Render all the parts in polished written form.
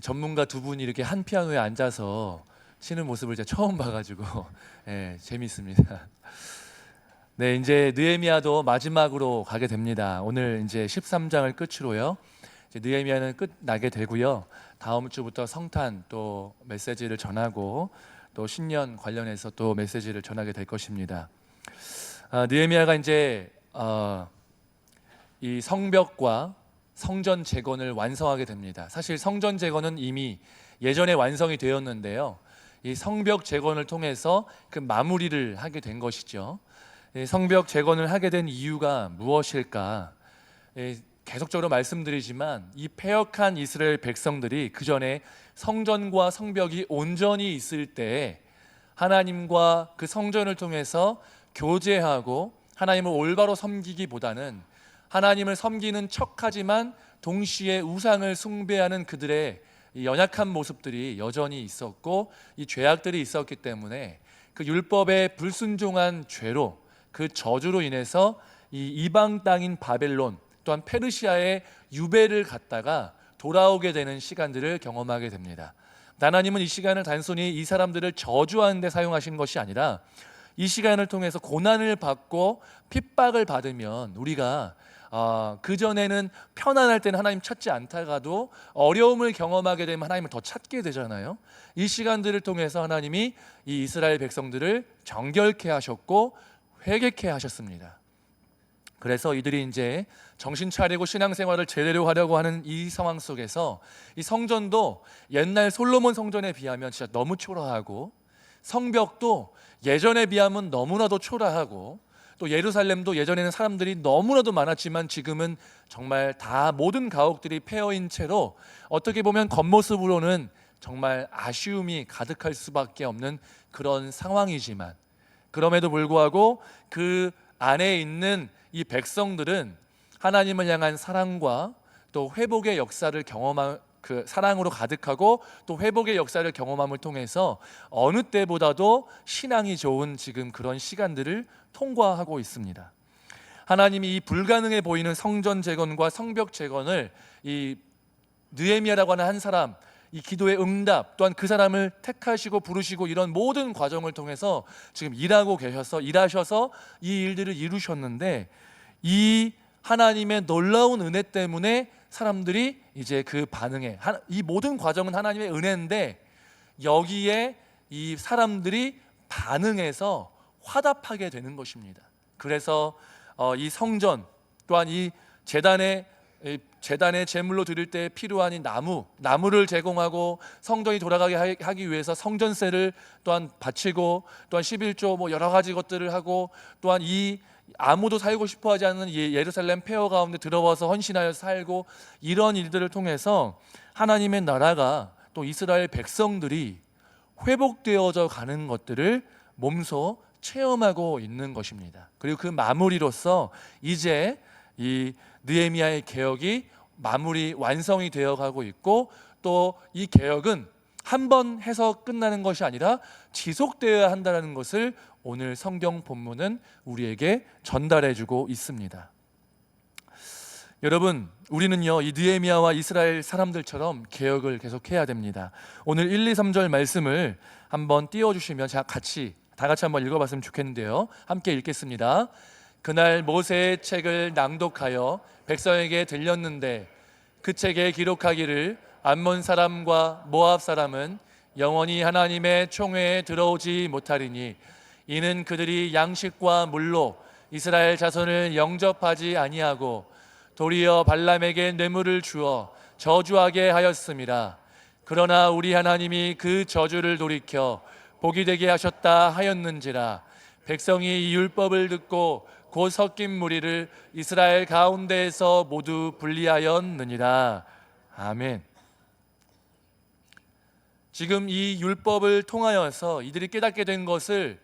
전문가 두 분이 이렇게 한 피아노에 앉아서 치는 모습을 제가 처음 봐가지고 재밌습니다. 네, 이제 느헤미야도 마지막으로 가게 됩니다. 오늘 이제 13장을 끝으로요. 이제 느헤미야는 끝나게 되고요. 다음 주부터 성탄 또 메시지를 전하고 또 신년 관련해서 또 메시지를 전하게 될 것입니다. 느헤미야가 이제 이 성벽과 성전 재건을 완성하게 됩니다. 사실 성전 재건은 이미 예전에 완성이 되었는데요. 이 성벽 재건을 통해서 그 마무리를 하게 된 것이죠. 이 성벽 재건을 하게 된 이유가 무엇일까? 계속적으로 말씀드리지만 이 패역한 이스라엘 백성들이 그 전에 성전과 성벽이 온전히 있을 때 하나님과 그 성전을 통해서 교제하고 하나님을 올바로 섬기기보다는 하나님을 섬기는 척하지만 동시에 우상을 숭배하는 그들의 이 연약한 모습들이 여전히 있었고 이 죄악들이 있었기 때문에 그 율법에 불순종한 죄로 그 저주로 인해서 이 이방 땅인 바벨론 또한 페르시아의 유배를 갔다가 돌아오게 되는 시간들을 경험하게 됩니다. 하나님은 이 시간을 단순히 이 사람들을 저주하는 데 사용하신 것이 아니라 이 시간을 통해서 고난을 받고 핍박을 받으면 우리가 그전에는 편안할 때는 하나님 찾지 않다가도 어려움을 경험하게 되면 하나님을 더 찾게 되잖아요. 이 시간들을 통해서 하나님이 이 이스라엘 백성들을 정결케 하셨고 회개케 하셨습니다. 그래서 이들이 이제 정신 차리고 신앙생활을 제대로 하려고 하는 이 상황 속에서 이 성전도 옛날 솔로몬 성전에 비하면 진짜 너무 초라하고 성벽도 예전에 비하면 너무나도 초라하고 또 예루살렘도 예전에는 사람들이 너무나도 많았지만 지금은 정말 다 모든 가옥들이 폐허인 채로 어떻게 보면 겉모습으로는 정말 아쉬움이 가득할 수밖에 없는 그런 상황이지만 그럼에도 불구하고 그 안에 있는 이 백성들은 하나님을 향한 사랑과 또 회복의 역사를 경험한 그 사랑으로 가득하고 또 회복의 역사를 경험함을 통해서 어느 때보다도 신앙이 좋은 지금 그런 시간들을 통과하고 있습니다. 하나님이 이 불가능해 보이는 성전 재건과 성벽 재건을 이 느헤미야라고 하는 한 사람 이 기도의 응답 또한 그 사람을 택하시고 부르시고 이런 모든 과정을 통해서 지금 일하셔서 이 일들을 이루셨는데 이 하나님의 놀라운 은혜 때문에 사람들이 이제 그 반응에 이 모든 과정은 하나님의 은혜인데 여기에 이 사람들이 반응해서 화답하게 되는 것입니다. 그래서 이 성전 또한 이 제단에 제물로 드릴 때 필요한 이 나무를 제공하고 성전이 돌아가게 하기 위해서 성전세를 또한 바치고 또한 11조 뭐 여러 가지 것들을 하고 또한 이 아무도 살고 싶어하지 않는 예루살렘 폐허 가운데 들어와서 헌신하여 살고 이런 일들을 통해서 하나님의 나라가 또 이스라엘 백성들이 회복되어져 가는 것들을 몸소 체험하고 있는 것입니다. 그리고 그 마무리로서 이제 이 느헤미야의 개혁이 마무리 완성이 되어 가고 있고 또 이 개혁은 한 번 해서 끝나는 것이 아니라 지속되어야 한다는 것을 오늘 성경 본문은 우리에게 전달해 주고 있습니다. 여러분, 우리는요 이 느헤미야와 이스라엘 사람들처럼 개혁을 계속해야 됩니다. 오늘 1, 2, 3절 말씀을 한번 띄워주시면 다 같이 한번 읽어봤으면 좋겠는데요. 함께 읽겠습니다. 그날 모세의 책을 낭독하여 백성에게 들렸는데 그 책에 기록하기를 암몬 사람과 모압 사람은 영원히 하나님의 총회에 들어오지 못하리니 이는 그들이 양식과 물로 이스라엘 자손을 영접하지 아니하고 도리어 발람에게 뇌물을 주어 저주하게 하였음이라. 그러나 우리 하나님이 그 저주를 돌이켜 복이 되게 하셨다 하였는지라. 백성이 이 율법을 듣고 곧 섞인 무리를 이스라엘 가운데에서 모두 분리하였느니라. 아멘. 지금 이 율법을 통하여서 이들이 깨닫게 된 것은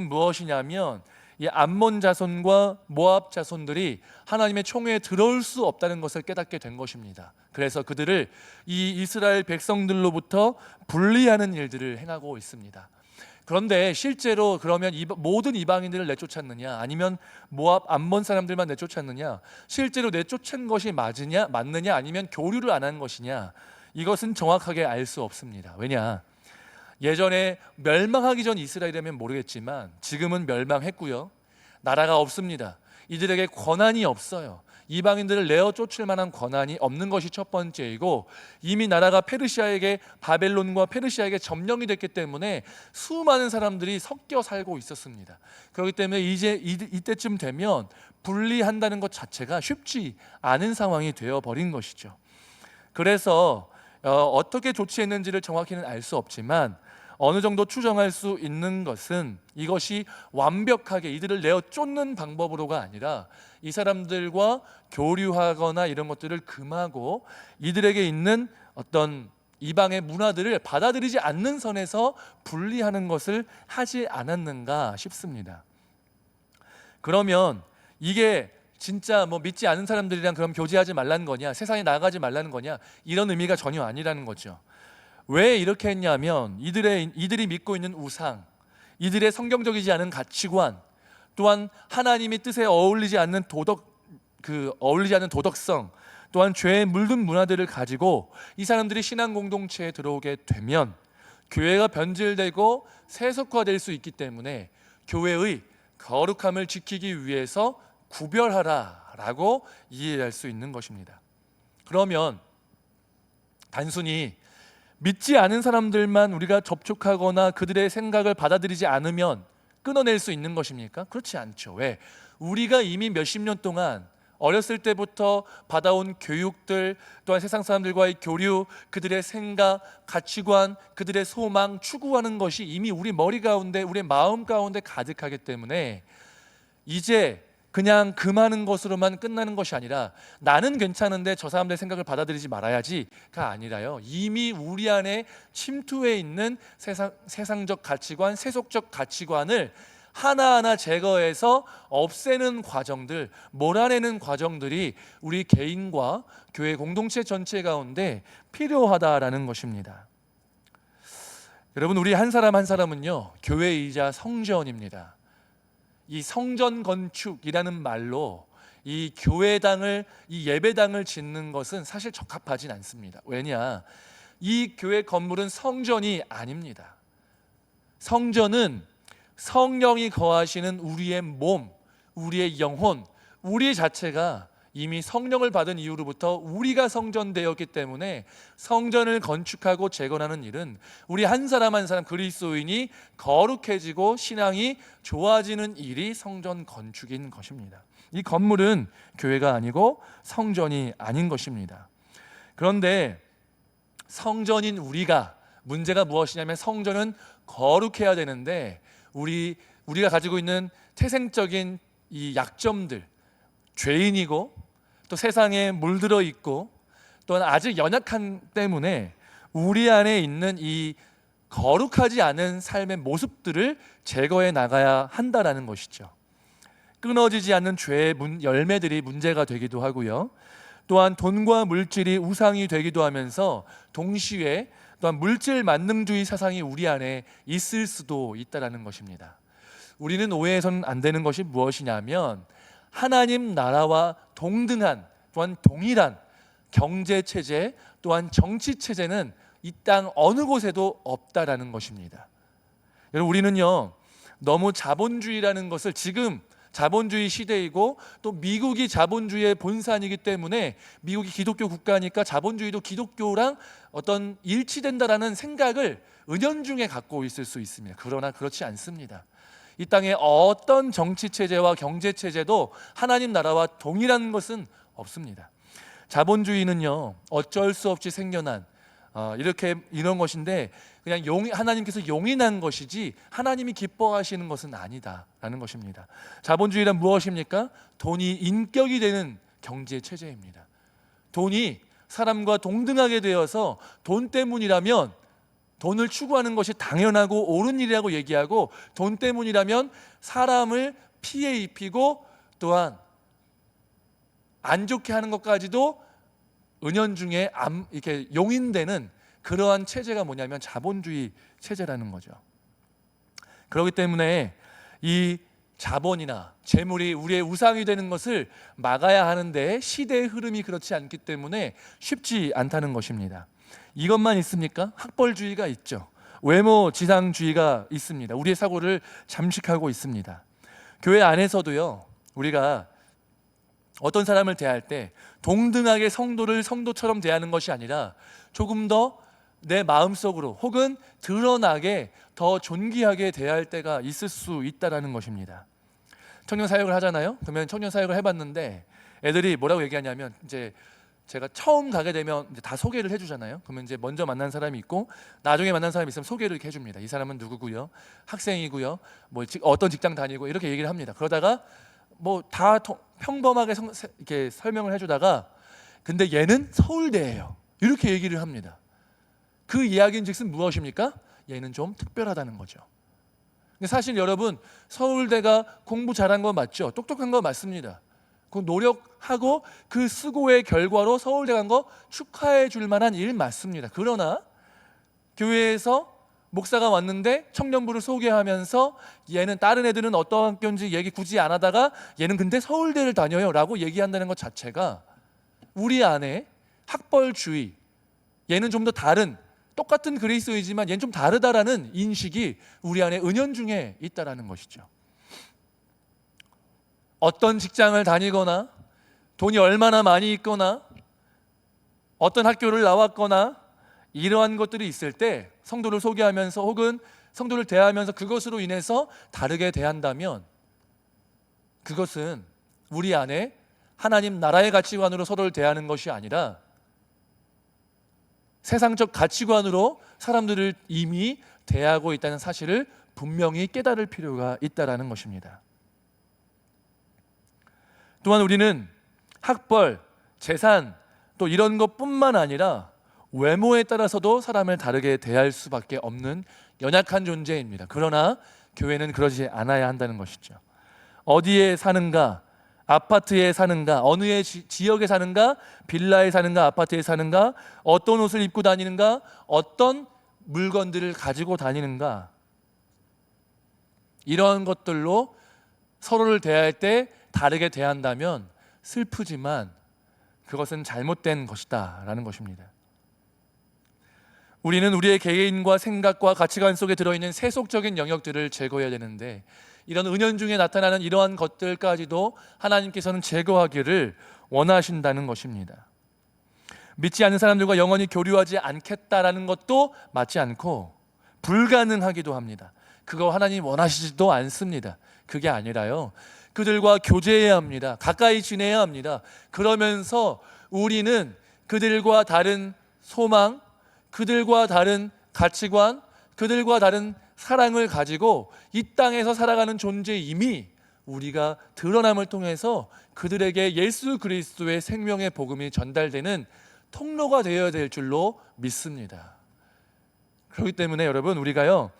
무엇이냐면 이 암몬 자손과 모압 자손들이 하나님의 총회에 들어올 수 없다는 것을 깨닫게 된 것입니다. 그래서 그들을 이 이스라엘 백성들로부터 분리하는 일들을 행하고 있습니다. 그런데 실제로 그러면 모든 이방인들을 내쫓았느냐, 아니면 모압 암몬 사람들만 내쫓았느냐, 실제로 내쫓은 것이 맞느냐, 아니면 교류를 안 한 것이냐, 이것은 정확하게 알 수 없습니다. 왜냐? 예전에 멸망하기 전 이스라엘이라면 모르겠지만 지금은 멸망했고요. 나라가 없습니다. 이들에게 권한이 없어요. 이방인들을 내어 쫓을 만한 권한이 없는 것이 첫 번째이고, 이미 나라가 바벨론과 페르시아에게 점령이 됐기 때문에 수많은 사람들이 섞여 살고 있었습니다. 그렇기 때문에 이제 이때쯤 되면 분리한다는 것 자체가 쉽지 않은 상황이 되어버린 것이죠. 그래서 어떻게 조치했는지를 정확히는 알 수 없지만 어느 정도 추정할 수 있는 것은 이것이 완벽하게 이들을 내어 쫓는 방법으로가 아니라 이 사람들과 교류하거나 이런 것들을 금하고 이들에게 있는 어떤 이방의 문화들을 받아들이지 않는 선에서 분리하는 것을 하지 않았는가 싶습니다. 그러면 이게 진짜 믿지 않는 사람들이랑 그럼 교제하지 말라는 거냐, 세상에 나가지 말라는 거냐, 이런 의미가 전혀 아니라는 거죠. 왜 이렇게 했냐면 이들이 믿고 있는 우상, 이들의 성경적이지 않은 가치관, 또한 하나님의 뜻에 어울리지 않는 도덕성, 또한 죄에 물든 문화들을 가지고 이 사람들이 신앙 공동체에 들어오게 되면 교회가 변질되고 세속화될 수 있기 때문에 교회의 거룩함을 지키기 위해서 구별하라라고 이해할 수 있는 것입니다. 그러면 단순히 믿지 않은 사람들만 우리가 접촉하거나 그들의 생각을 받아들이지 않으면 끊어낼 수 있는 것입니까? 그렇지 않죠. 왜? 우리가 이미 몇십 년 동안 어렸을 때부터 받아온 교육들, 또한 세상 사람들과의 교류, 그들의 생각, 가치관, 그들의 소망, 추구하는 것이 이미 우리 머리 가운데, 우리 마음 가운데 가득하기 때문에 이제 그냥 금하는 것으로만 끝나는 것이 아니라 나는 괜찮은데 저 사람들의 생각을 받아들이지 말아야지가 아니라요, 이미 우리 안에 침투해 있는 세상적 가치관, 세속적 가치관을 하나하나 제거해서 없애는 과정들, 몰아내는 과정들이 우리 개인과 교회 공동체 전체 가운데 필요하다라는 것입니다. 여러분, 우리 한 사람 한 사람은요, 교회이자 성전입니다. 이 성전 건축이라는 말로 이 교회당을, 이 예배당을 짓는 것은 사실 적합하진 않습니다. 왜냐? 이 교회 건물은 성전이 아닙니다. 성전은 성령이 거하시는 우리의 몸, 우리의 영혼, 우리 자체가 이미 성령을 받은 이후로부터 우리가 성전되었기 때문에 성전을 건축하고 재건하는 일은 우리 한 사람 한 사람 그리스도인이 거룩해지고 신앙이 좋아지는 일이 성전 건축인 것입니다. 이 건물은 교회가 아니고 성전이 아닌 것입니다. 그런데 성전인 우리가, 문제가 무엇이냐면 성전은 거룩해야 되는데 우리가 가지고 있는 태생적인 이 약점들, 죄인이고 또 세상에 물들어 있고 또한 아직 연약한 때문에 우리 안에 있는 이 거룩하지 않은 삶의 모습들을 제거해 나가야 한다라는 것이죠. 끊어지지 않는 죄의 열매들이 문제가 되기도 하고요, 또한 돈과 물질이 우상이 되기도 하면서 동시에 또한 물질 만능주의 사상이 우리 안에 있을 수도 있다라는 것입니다. 우리는 오해해서는 안 되는 것이 무엇이냐면 하나님 나라와 동등한, 또한 동일한 경제체제, 또한 정치체제는 이 땅 어느 곳에도 없다라는 것입니다. 여러분, 우리는요, 너무 자본주의라는 것을, 지금 자본주의 시대이고 또 미국이 자본주의의 본산이기 때문에 미국이 기독교 국가니까 자본주의도 기독교랑 어떤 일치된다라는 생각을 은연중에 갖고 있을 수 있습니다. 그러나 그렇지 않습니다. 이 땅에 어떤 정치체제와 경제체제도 하나님 나라와 동일한 것은 없습니다. 자본주의는요, 어쩔 수 없이 생겨난 이런 것인데 그냥 하나님께서 용인한 것이지 하나님이 기뻐하시는 것은 아니다라는 것입니다. 자본주의란 무엇입니까? 돈이 인격이 되는 경제체제입니다. 돈이 사람과 동등하게 되어서 돈 때문이라면 돈을 추구하는 것이 당연하고 옳은 일이라고 얘기하고, 돈 때문이라면 사람을 피해 입히고 또한 안 좋게 하는 것까지도 은연중에 이렇게 용인되는 그러한 체제가 뭐냐면 자본주의 체제라는 거죠. 그렇기 때문에 이 자본이나 재물이 우리의 우상이 되는 것을 막아야 하는데 시대의 흐름이 그렇지 않기 때문에 쉽지 않다는 것입니다. 이것만 있습니까? 학벌주의가 있죠. 외모 지상주의가 있습니다. 우리의 사고를 잠식하고 있습니다. 교회 안에서도요, 우리가 어떤 사람을 대할 때 동등하게 성도를 성도처럼 대하는 것이 아니라 조금 더 내 마음속으로 혹은 드러나게 더 존귀하게 대할 때가 있을 수 있다는 것입니다. 청년 사역을 하잖아요. 그러면 청년 사역을 해봤는데 애들이 뭐라고 얘기하냐면, 이제 제가 처음 가게 되면 이제 다 소개를 해주잖아요. 그러면 이제 먼저 만난 사람이 있고 나중에 만난 사람이 있으면 소개를 이렇게 해줍니다. 이 사람은 누구고요, 학생이고요, 뭐 어떤 직장 다니고 이렇게 얘기를 합니다. 그러다가 뭐 다 평범하게 이렇게 설명을 해주다가 근데 얘는 서울대예요, 이렇게 얘기를 합니다. 그 이야기인즉슨 무엇입니까? 얘는 좀 특별하다는 거죠. 근데 사실 여러분, 서울대가 공부 잘한 거 맞죠? 똑똑한 거 맞습니다. 그 노력하고 그 수고의 결과로 서울대 간 거 축하해 줄 만한 일 맞습니다. 그러나 교회에서 목사가 왔는데 청년부를 소개하면서 얘는 다른 애들은 어떤 학교인지 얘기 굳이 안 하다가 얘는 근데 서울대를 다녀요 라고 얘기한다는 것 자체가 우리 안에 학벌주의, 얘는 좀 더 다른, 똑같은 그리스도이지만 얘는 좀 다르다라는 인식이 우리 안에 은연중에 있다라는 것이죠. 어떤 직장을 다니거나 돈이 얼마나 많이 있거나 어떤 학교를 나왔거나 이러한 것들이 있을 때 성도를 소개하면서 혹은 성도를 대하면서 그것으로 인해서 다르게 대한다면 그것은 우리 안에 하나님 나라의 가치관으로 서로를 대하는 것이 아니라 세상적 가치관으로 사람들을 이미 대하고 있다는 사실을 분명히 깨달을 필요가 있다는 것입니다. 또한 우리는 학벌, 재산 또 이런 것뿐만 아니라 외모에 따라서도 사람을 다르게 대할 수밖에 없는 연약한 존재입니다. 그러나 교회는 그러지 않아야 한다는 것이죠. 어디에 사는가, 아파트에 사는가, 어느 지역에 사는가, 빌라에 사는가, 아파트에 사는가, 어떤 옷을 입고 다니는가, 어떤 물건들을 가지고 다니는가, 이러한 것들로 서로를 대할 때 다르게 대한다면 슬프지만 그것은 잘못된 것이다 라는 것입니다. 우리는 우리의 개인과 생각과 가치관 속에 들어있는 세속적인 영역들을 제거해야 되는데 이런 은연중에 나타나는 이러한 것들까지도 하나님께서는 제거하기를 원하신다는 것입니다. 믿지 않는 사람들과 영원히 교류하지 않겠다라는 것도 맞지 않고 불가능하기도 합니다. 그거 하나님 원하시지도 않습니다. 그게 아니라요, 그들과 교제해야 합니다. 가까이 지내야 합니다. 그러면서 우리는 그들과 다른 소망, 그들과 다른 가치관, 그들과 다른 사랑을 가지고 이 땅에서 살아가는 존재임이 우리가 드러남을 통해서 그들에게 예수 그리스도의 생명의 복음이 전달되는 통로가 되어야 될 줄로 믿습니다. 그렇기 때문에 여러분, 우리가요,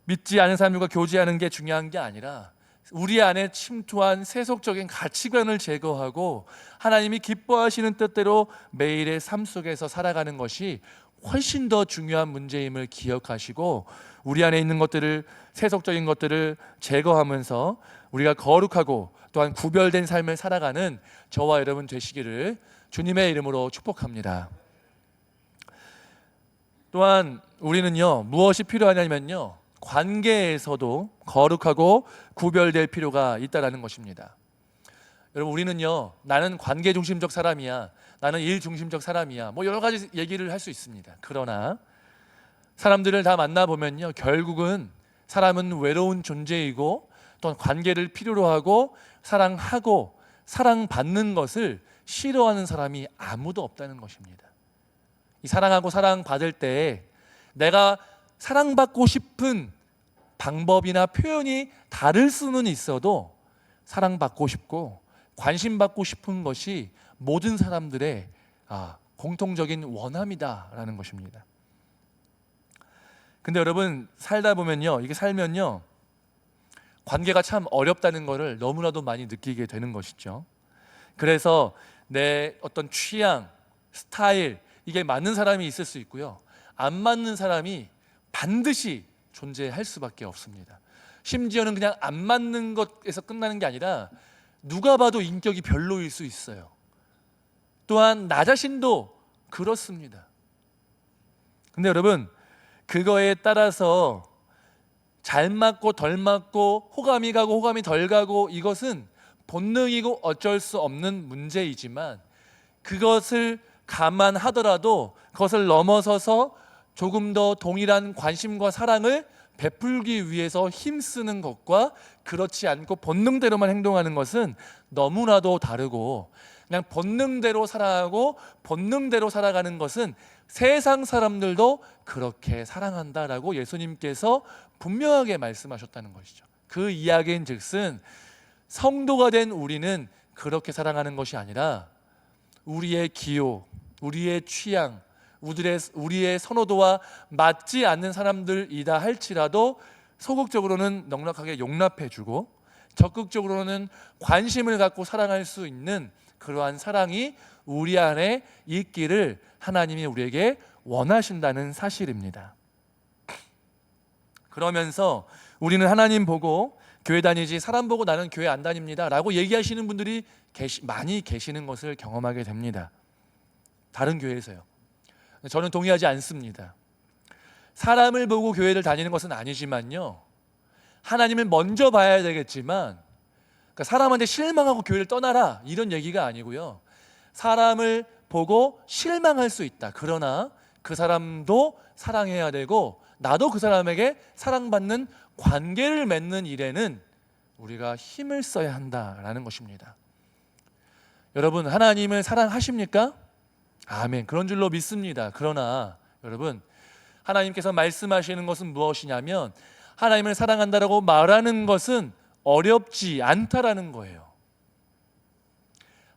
믿지 않은 사람들과 교제하는 게 중요한 게 아니라 우리 안에 침투한 세속적인 가치관을 제거하고 하나님이 기뻐하시는 뜻대로 매일의 삶 속에서 살아가는 것이 훨씬 더 중요한 문제임을 기억하시고 우리 안에 있는 것들을, 세속적인 것들을 제거하면서 우리가 거룩하고 또한 구별된 삶을 살아가는 저와 여러분 되시기를 주님의 이름으로 축복합니다. 또한 우리는요, 무엇이 필요하냐면요, 관계에서도 거룩하고 구별될 필요가 있다는 것입니다. 여러분, 우리는요, 나는 관계 중심적 사람이야, 나는 일 중심적 사람이야, 뭐 여러 가지 얘기를 할 수 있습니다. 그러나 사람들을 다 만나보면요, 결국은 사람은 외로운 존재이고 또 관계를 필요로 하고 사랑하고 사랑받는 것을 싫어하는 사람이 아무도 없다는 것입니다. 이 사랑하고 사랑받을 때 내가 사랑받고 싶은 방법이나 표현이 다를 수는 있어도 사랑받고 싶고 관심받고 싶은 것이 모든 사람들의 공통적인 원함이다라는 것입니다. 근데 여러분, 살다 보면요, 이게 살면요, 관계가 참 어렵다는 것을 너무나도 많이 느끼게 되는 것이죠. 그래서 내 어떤 취향, 스타일, 이게 맞는 사람이 있을 수 있고요, 안 맞는 사람이 반드시 존재할 수밖에 없습니다. 심지어는 그냥 안 맞는 것에서 끝나는 게 아니라 누가 봐도 인격이 별로일 수 있어요. 또한 나 자신도 그렇습니다. 근데 여러분, 그거에 따라서 잘 맞고 덜 맞고 호감이 가고 호감이 덜 가고 이것은 본능이고 어쩔 수 없는 문제이지만, 그것을 감안하더라도 그것을 넘어서서 조금 더 동일한 관심과 사랑을 베풀기 위해서 힘쓰는 것과 그렇지 않고 본능대로만 행동하는 것은 너무나도 다르고, 그냥 본능대로 살아가고 본능대로 살아가는 것은 세상 사람들도 그렇게 사랑한다라고 예수님께서 분명하게 말씀하셨다는 것이죠. 그 이야기인 즉슨 성도가 된 우리는 그렇게 사랑하는 것이 아니라 우리의 기호, 우리의 취향, 우리의 선호도와 맞지 않는 사람들이다 할지라도 소극적으로는 넉넉하게 용납해주고 적극적으로는 관심을 갖고 사랑할 수 있는 그러한 사랑이 우리 안에 있기를 하나님이 우리에게 원하신다는 사실입니다. 그러면서 우리는 하나님 보고 교회 다니지 사람 보고 나는 교회 안 다닙니다 라고 얘기하시는 분들이 많이 계시는 것을 경험하게 됩니다. 다른 교회에서요. 저는 동의하지 않습니다. 사람을 보고 교회를 다니는 것은 아니지만요, 하나님을 먼저 봐야 되겠지만, 그러니까 사람한테 실망하고 교회를 떠나라 이런 얘기가 아니고요, 사람을 보고 실망할 수 있다. 그러나 그 사람도 사랑해야 되고 나도 그 사람에게 사랑받는 관계를 맺는 일에는 우리가 힘을 써야 한다라는 것입니다. 여러분, 하나님을 사랑하십니까? 아멘. 그런 줄로 믿습니다. 그러나 여러분, 하나님께서 말씀하시는 것은 무엇이냐면, 하나님을 사랑한다라고 말하는 것은 어렵지 않다라는 거예요.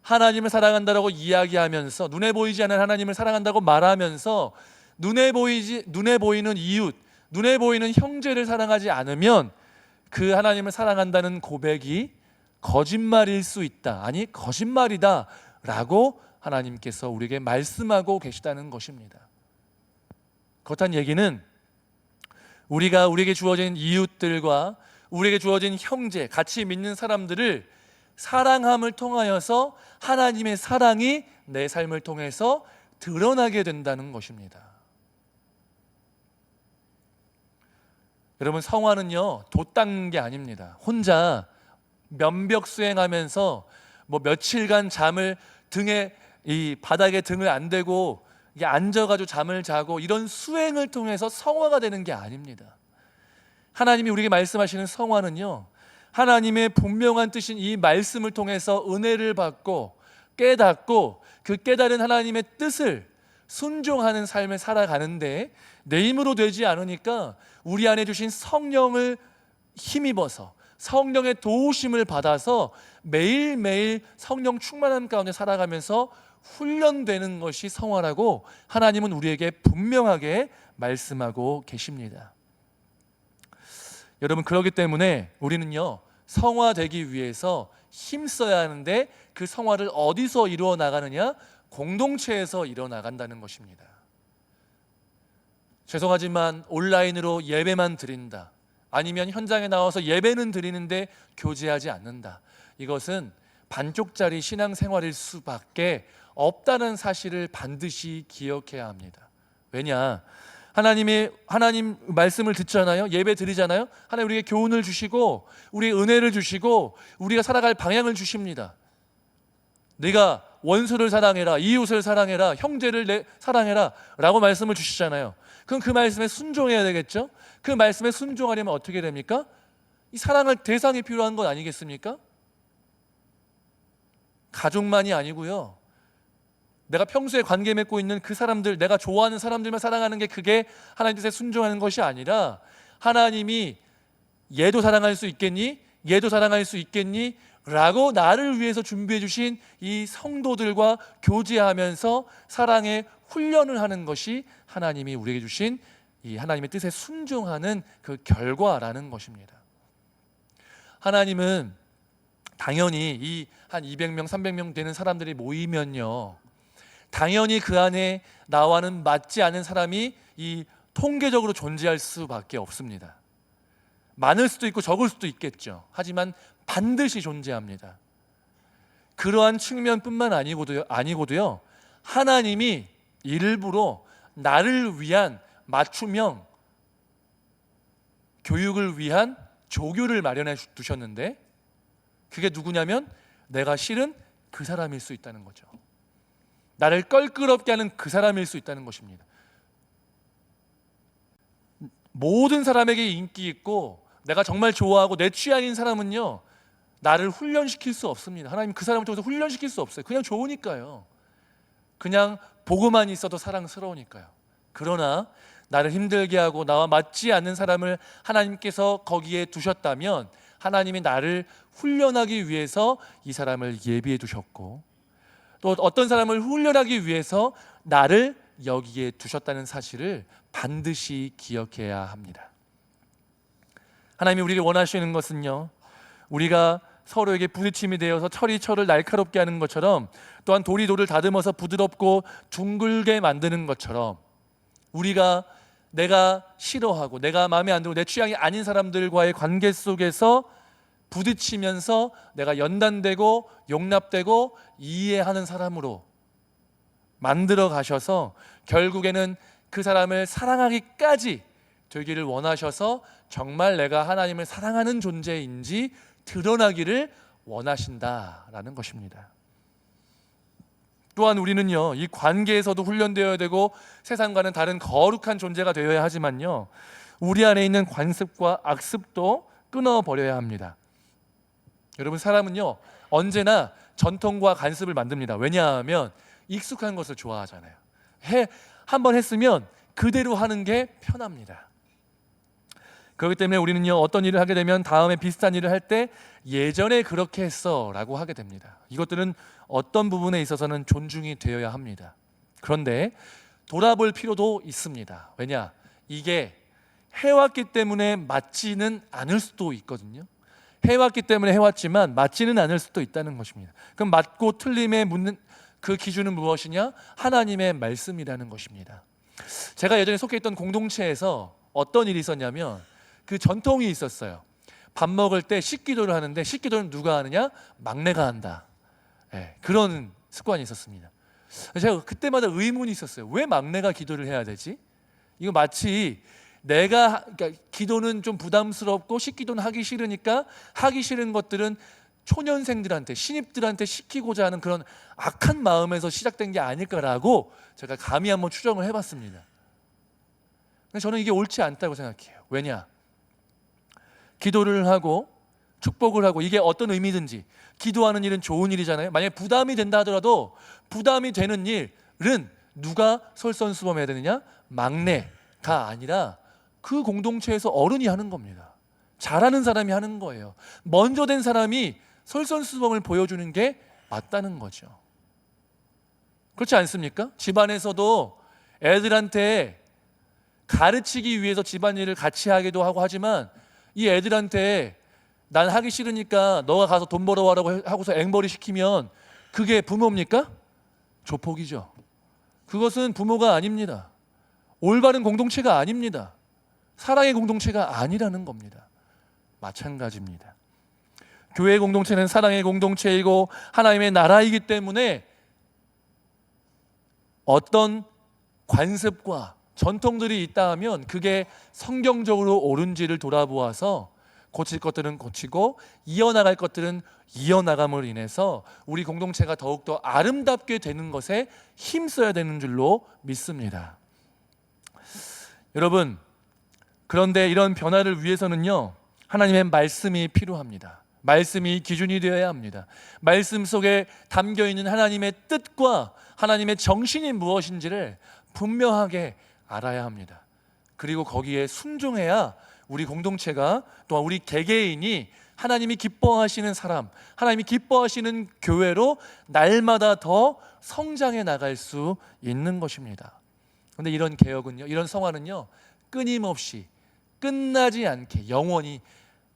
하나님을 사랑한다라고 이야기하면서, 눈에 보이지 않는 하나님을 사랑한다고 말하면서 눈에 보이는 이웃, 눈에 보이는 형제를 사랑하지 않으면 그 하나님을 사랑한다는 고백이 거짓말일 수 있다. 아니, 거짓말이다 라고 하나님께서 우리에게 말씀하고 계시다는 것입니다. 그렇다는 얘기는 우리가 우리에게 주어진 이웃들과 우리에게 주어진 형제, 같이 믿는 사람들을 사랑함을 통하여서 하나님의 사랑이 내 삶을 통해서 드러나게 된다는 것입니다. 여러분, 성화는요 돛 닦는 게 아닙니다. 혼자 면벽 수행하면서 며칠간 잠을 이 바닥에 등을 안 대고 이게 앉아가지고 잠을 자고 이런 수행을 통해서 성화가 되는 게 아닙니다. 하나님이 우리에게 말씀하시는 성화는요, 하나님의 분명한 뜻인 이 말씀을 통해서 은혜를 받고 깨닫고 그 깨달은 하나님의 뜻을 순종하는 삶을 살아가는데, 내 힘으로 되지 않으니까 우리 안에 주신 성령을 힘입어서 성령의 도우심을 받아서 매일매일 성령 충만함 가운데 살아가면서 훈련되는 것이 성화라고 하나님은 우리에게 분명하게 말씀하고 계십니다. 여러분, 그렇기 때문에 우리는요 성화되기 위해서 힘써야 하는데, 그 성화를 어디서 이루어 나가느냐? 공동체에서 이루어 나간다는 것입니다. 죄송하지만 온라인으로 예배만 드린다, 아니면 현장에 나와서 예배는 드리는데 교제하지 않는다, 이것은 반쪽짜리 신앙생활일 수밖에 없다는 사실을 반드시 기억해야 합니다. 왜냐? 하나님 말씀을 듣잖아요. 예배 드리잖아요. 하나님 우리에게 교훈을 주시고 우리의 은혜를 주시고 우리가 살아갈 방향을 주십니다. 네가 원수를 사랑해라, 이웃을 사랑해라, 형제를 사랑해라 라고 말씀을 주시잖아요. 그럼 그 말씀에 순종해야 되겠죠. 그 말씀에 순종하려면 어떻게 됩니까? 이 사랑할 대상이 필요한 것 아니겠습니까? 가족만이 아니고요, 내가 평소에 관계 맺고 있는 그 사람들, 내가 좋아하는 사람들만 사랑하는 게 그게 하나님 뜻에 순종하는 것이 아니라, 하나님이 얘도 사랑할 수 있겠니? 얘도 사랑할 수 있겠니? 라고 나를 위해서 준비해 주신 이 성도들과 교제하면서 사랑의 훈련을 하는 것이 하나님이 우리에게 주신 이 하나님의 뜻에 순종하는 그 결과라는 것입니다. 하나님은 당연히 이 한 200명, 300명 되는 사람들이 모이면요, 당연히 그 안에 나와는 맞지 않은 사람이 이 통계적으로 존재할 수밖에 없습니다. 많을 수도 있고 적을 수도 있겠죠. 하지만 반드시 존재합니다. 그러한 측면뿐만 아니고도요. 하나님이 일부러 나를 위한 맞춤형 교육을 위한 조교를 마련해 두셨는데, 그게 누구냐면 내가 싫은 그 사람일 수 있다는 거죠. 나를 껄끄럽게 하는 그 사람일 수 있다는 것입니다. 모든 사람에게 인기 있고 내가 정말 좋아하고 내 취향인 사람은요, 나를 훈련시킬 수 없습니다. 하나님 그 사람을 통해서 훈련시킬 수 없어요. 그냥 좋으니까요. 그냥 보고만 있어도 사랑스러우니까요. 그러나 나를 힘들게 하고 나와 맞지 않는 사람을 하나님께서 거기에 두셨다면 하나님이 나를 훈련하기 위해서 이 사람을 예비해 두셨고, 또 어떤 사람을 훈련하기 위해서 나를 여기에 두셨다는 사실을 반드시 기억해야 합니다. 하나님이 우리를 원하시는 것은요, 우리가 서로에게 부딪힘이 되어서 철이 철을 날카롭게 하는 것처럼, 또한 돌이 돌을 다듬어서 부드럽고 둥글게 만드는 것처럼, 우리가 내가 싫어하고 내가 마음에 안 들고 내 취향이 아닌 사람들과의 관계 속에서 부딪히면서 내가 연단되고 용납되고 이해하는 사람으로 만들어 가셔서 결국에는 그 사람을 사랑하기까지 되기를 원하셔서 정말 내가 하나님을 사랑하는 존재인지 드러나기를 원하신다라는 것입니다. 또한 우리는요, 이 관계에서도 훈련되어야 되고 세상과는 다른 거룩한 존재가 되어야 하지만요, 우리 안에 있는 관습과 악습도 끊어버려야 합니다. 여러분, 사람은요 언제나 전통과 관습을 만듭니다. 왜냐하면 익숙한 것을 좋아하잖아요. 한번 했으면 그대로 하는 게 편합니다. 그렇기 때문에 우리는요, 어떤 일을 하게 되면 다음에 비슷한 일을 할 때 예전에 그렇게 했어 라고 하게 됩니다. 이것들은 어떤 부분에 있어서는 존중이 되어야 합니다. 그런데 돌아볼 필요도 있습니다. 왜냐? 이게 해왔기 때문에 맞지는 않을 수도 있거든요. 해왔기 때문에 해왔지만 맞지는 않을 수도 있다는 것입니다. 그럼 맞고 틀림에 묻는 그 기준은 무엇이냐? 하나님의 말씀이라는 것입니다. 제가 예전에 속해 있던 공동체에서 어떤 일이 있었냐면, 그 전통이 있었어요. 밥 먹을 때 식기도를 하는데, 식기도는 누가 하느냐? 막내가 한다. 그런 습관이 있었습니다. 제가 그때마다 의문이 있었어요. 왜 막내가 기도를 해야 되지? 이거 마치 그러니까 기도는 좀 부담스럽고 식기도는 하기 싫으니까 하기 싫은 것들은 초년생들한테, 신입들한테 시키고자 하는 그런 악한 마음에서 시작된 게 아닐까라고 제가 감히 한번 추정을 해봤습니다. 근데 저는 이게 옳지 않다고 생각해요. 왜냐? 기도를 하고 축복을 하고, 이게 어떤 의미든지 기도하는 일은 좋은 일이잖아요. 만약에 부담이 된다 하더라도 부담이 되는 일은 누가 솔선수범해야 되느냐? 막내가 아니라 그 공동체에서 어른이 하는 겁니다. 잘하는 사람이 하는 거예요. 먼저 된 사람이 솔선수범을 보여주는 게 맞다는 거죠. 그렇지 않습니까? 집안에서도 애들한테 가르치기 위해서 집안일을 같이 하기도 하고 하지만, 이 애들한테 난 하기 싫으니까 너가 가서 돈 벌어와라고 하고서 앵벌이 시키면 그게 부모입니까? 조폭이죠. 그것은 부모가 아닙니다. 올바른 공동체가 아닙니다. 사랑의 공동체가 아니라는 겁니다. 마찬가지입니다. 교회 공동체는 사랑의 공동체이고 하나님의 나라이기 때문에 어떤 관습과 전통들이 있다 하면 그게 성경적으로 옳은지를 돌아보아서 고칠 것들은 고치고 이어나갈 것들은 이어나감으로 인해서 우리 공동체가 더욱더 아름답게 되는 것에 힘써야 되는 줄로 믿습니다. 여러분, 그런데 이런 변화를 위해서는요, 하나님의 말씀이 필요합니다. 말씀이 기준이 되어야 합니다. 말씀 속에 담겨있는 하나님의 뜻과 하나님의 정신이 무엇인지를 분명하게 알아야 합니다. 그리고 거기에 순종해야 우리 공동체가, 또한 우리 개개인이 하나님이 기뻐하시는 사람, 하나님이 기뻐하시는 교회로 날마다 더 성장해 나갈 수 있는 것입니다. 그런데 이런 개혁은요, 이런 성화는요, 끊임없이 끝나지 않게 영원히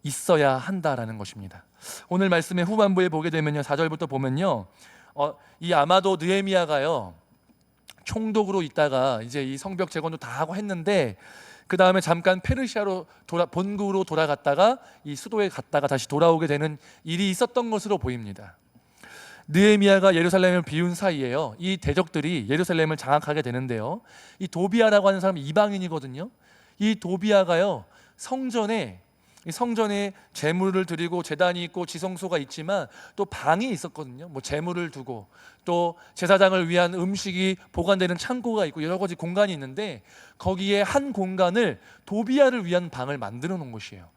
있어야 한다라는 것입니다. 오늘 말씀의 후반부에 보게 되면요, 4절부터 보면요, 이 아마도 느헤미야가요 총독으로 있다가 이제 이 성벽 재건도 다 하고 했는데, 그 다음에 잠깐 페르시아로 본국으로 돌아갔다가 이 수도에 갔다가 다시 돌아오게 되는 일이 있었던 것으로 보입니다. 느헤미야가 예루살렘을 비운 사이에요, 이 대적들이 예루살렘을 장악하게 되는데요, 이 도비아라고 하는 사람은 이방인이거든요. 이 도비아가요, 성전에 제물을 드리고 제단이 있고 지성소가 있지만 또 방이 있었거든요. 뭐 제물을 두고 또 제사장을 위한 음식이 보관되는 창고가 있고 여러 가지 공간이 있는데, 거기에 한 공간을 도비아를 위한 방을 만들어 놓은 곳이에요.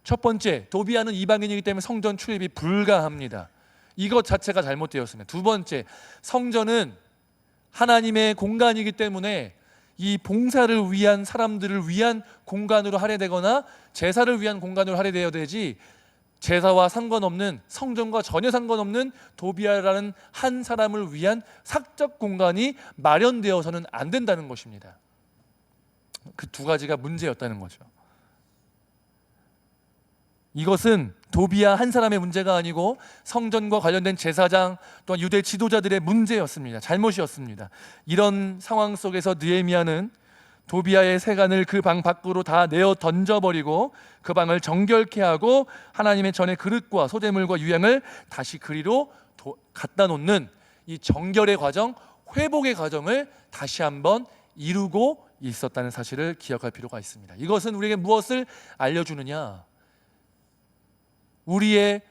첫 번째, 도비아는 이방인이기 때문에 성전 출입이 불가합니다. 이것 자체가 잘못되었습니다. 두 번째, 성전은 하나님의 공간이기 때문에 이 봉사를 위한 사람들을 위한 공간으로 할애되거나 제사를 위한 공간으로 할애되어야 되지, 제사와 상관없는, 성전과 전혀 상관없는 도비아라는 한 사람을 위한 사적 공간이 마련되어서는 안 된다는 것입니다. 그 두 가지가 문제였다는 거죠. 이것은 도비아 한 사람의 문제가 아니고 성전과 관련된 제사장 또한 유대 지도자들의 문제였습니다. 잘못이었습니다. 이런 상황 속에서 느헤미야는 도비아의 세간을 그 방 밖으로 다 내어 던져버리고 그 방을 정결케 하고 하나님의 전의 그릇과 소재물과 유향을 다시 그리로 갖다 놓는 이 정결의 과정, 회복의 과정을 다시 한번 이루고 있었다는 사실을 기억할 필요가 있습니다. 이것은 우리에게 무엇을 알려주느냐? 우리의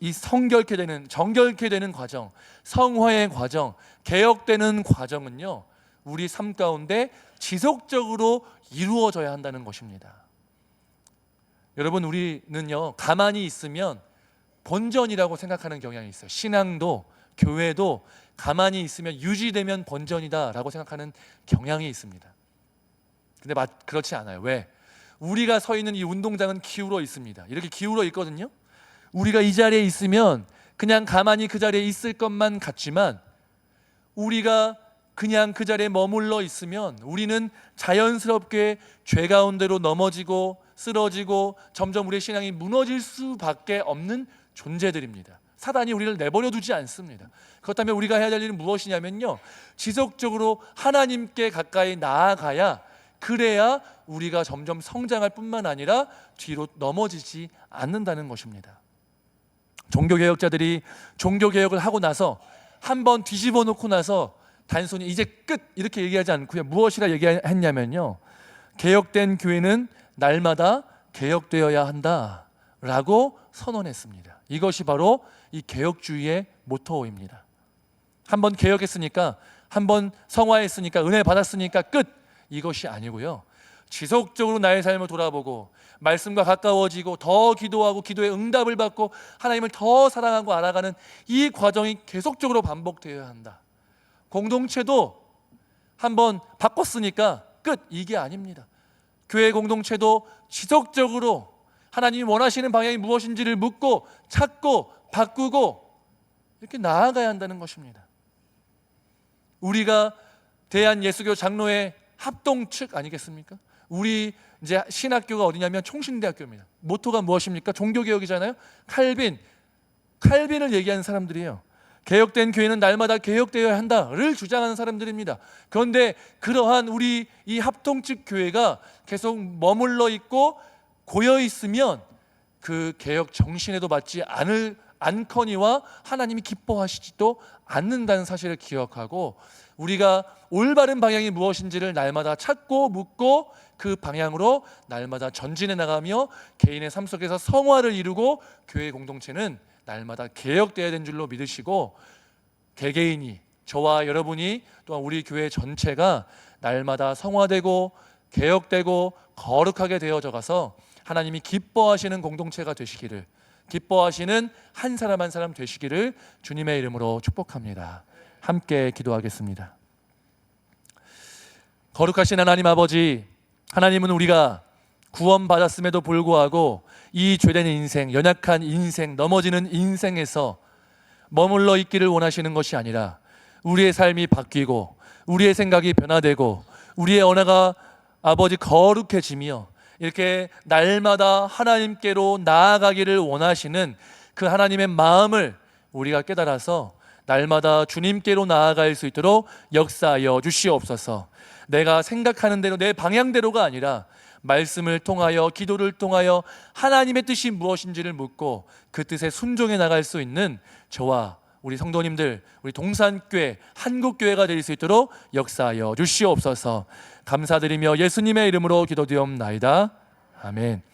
이 성결케 되는, 정결케 되는 과정, 성화의 과정, 개혁되는 과정은요, 우리 삶 가운데 지속적으로 이루어져야 한다는 것입니다. 여러분, 우리는요, 가만히 있으면 본전이라고 생각하는 경향이 있어요. 신앙도 교회도 가만히 있으면 유지되면 본전이다라고 생각하는 경향이 있습니다. 근데 그렇지 않아요. 왜? 우리가 서 있는 이 운동장은 기울어 있습니다. 이렇게 기울어 있거든요. 우리가 이 자리에 있으면 그냥 가만히 그 자리에 있을 것만 같지만, 우리가 그냥 그 자리에 머물러 있으면 우리는 자연스럽게 죄 가운데로 넘어지고 쓰러지고 점점 우리의 신앙이 무너질 수밖에 없는 존재들입니다. 사단이 우리를 내버려 두지 않습니다. 그렇다면 우리가 해야 될 일은 무엇이냐면요, 지속적으로 하나님께 가까이 나아가야, 그래야 우리가 점점 성장할 뿐만 아니라 뒤로 넘어지지 않는다는 것입니다. 종교개혁자들이 종교개혁을 하고 나서 한번 뒤집어 놓고 나서 단순히 이제 끝 이렇게 얘기하지 않고요, 무엇이라 얘기했냐면요, 개혁된 교회는 날마다 개혁되어야 한다라고 선언했습니다. 이것이 바로 이 개혁주의의 모토입니다. 한번 개혁했으니까, 한번 성화했으니까, 은혜 받았으니까 끝, 이것이 아니고요, 지속적으로 나의 삶을 돌아보고 말씀과 가까워지고 더 기도하고 기도의 응답을 받고 하나님을 더 사랑하고 알아가는 이 과정이 계속적으로 반복되어야 한다. 공동체도 한번 바꿨으니까 끝, 이게 아닙니다. 교회 공동체도 지속적으로 하나님이 원하시는 방향이 무엇인지를 묻고 찾고 바꾸고 이렇게 나아가야 한다는 것입니다. 우리가 대한예수교 장로회 합동 측 아니겠습니까? 우리 이제 신학교가 어디냐면 총신대학교입니다. 모토가 무엇입니까? 종교개혁이잖아요. 칼빈을 얘기하는 사람들이에요. 개혁된 교회는 날마다 개혁되어야 한다를 주장하는 사람들입니다. 그런데 그러한 우리 이 합동측 교회가 계속 머물러 있고 고여 있으면 그 개혁 정신에도 맞지 않거니와 하나님이 기뻐하시지도 않는다는 사실을 기억하고, 우리가 올바른 방향이 무엇인지를 날마다 찾고 묻고 그 방향으로 날마다 전진해 나가며 개인의 삶 속에서 성화를 이루고 교회 공동체는 날마다 개혁되어야 되는 줄로 믿으시고, 개개인이, 저와 여러분이 또한 우리 교회 전체가 날마다 성화되고 개혁되고 거룩하게 되어져 가서 하나님이 기뻐하시는 공동체가 되시기를, 기뻐하시는 한 사람 한 사람 되시기를 주님의 이름으로 축복합니다. 함께 기도하겠습니다. 거룩하신 하나님 아버지, 하나님은 우리가 구원받았음에도 불구하고 이 죄된 인생, 연약한 인생, 넘어지는 인생에서 머물러 있기를 원하시는 것이 아니라 우리의 삶이 바뀌고 우리의 생각이 변화되고 우리의 언어가 아버지 거룩해지며 이렇게 날마다 하나님께로 나아가기를 원하시는 그 하나님의 마음을 우리가 깨달아서 날마다 주님께로 나아갈 수 있도록 역사하여 주시옵소서. 내가 생각하는 대로 내 방향대로가 아니라 말씀을 통하여 기도를 통하여 하나님의 뜻이 무엇인지를 묻고 그 뜻에 순종해 나갈 수 있는 저와 우리 성도님들, 우리 동산교회, 한국교회가 될 수 있도록 역사하여 주시옵소서. 감사드리며 예수님의 이름으로 기도드리옵나이다. 아멘.